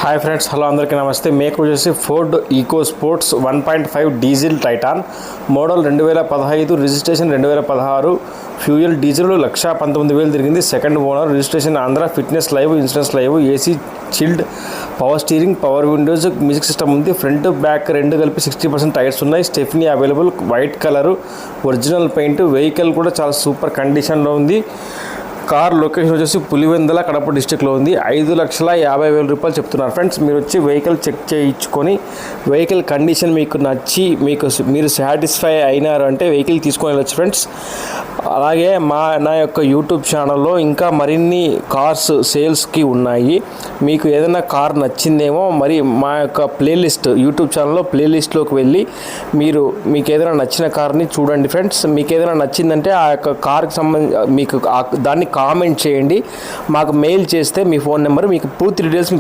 Hi friends, hello అందరికీ నమస్తే. Make వచ్చేసి Ford eco sports 1.5 diesel titan model 2015, registration 2016, fuel diesel 1,19,000 తిరిగింది. Second owner, registration Andhra, fitness live, insurance live, AC chilled, power steering, power windows, music system ఉంది. Front back రెండు కలిపి 60% tyres ఉన్నాయి. Stepney available, white colour, original paint. Vehicle కూడా చాలా super కండిషన్లో ఉంది. Car location వచ్చేసి పులివెందుల, కడప డిస్టిక్లో ఉంది. 5,50,000 చెప్తున్నారు ఫ్రెండ్స్. మీరు వచ్చి వెహికల్ చెక్ చేయించుకొని వెహికల్ కండిషన్ మీకు నచ్చి మీరు సాటిస్ఫై అయినారు అంటే వెహికల్ తీసుకొని వెళ్ళచ్చు ఫ్రెండ్స్. అలాగే నా యొక్క యూట్యూబ్ ఛానల్లో ఇంకా మరిన్ని కార్స్ సేల్స్కి ఉన్నాయి. మీకు ఏదైనా కార్ నచ్చిందేమో మరి మా యొక్క ప్లేలిస్ట్ యూట్యూబ్ ఛానల్లో ప్లేలిస్ట్లోకి వెళ్ళి మీకు ఏదైనా నచ్చిన కార్ని చూడండి ఫ్రెండ్స్. మీకు ఏదైనా నచ్చిందంటే ఆ యొక్క కార్కి సంబంధించి మీకు దాన్ని కామెంట్ చేయండి. మాకు మెయిల్ చేస్తే మీ ఫోన్ నెంబర్ మీకు పూర్తి డీటెయిల్స్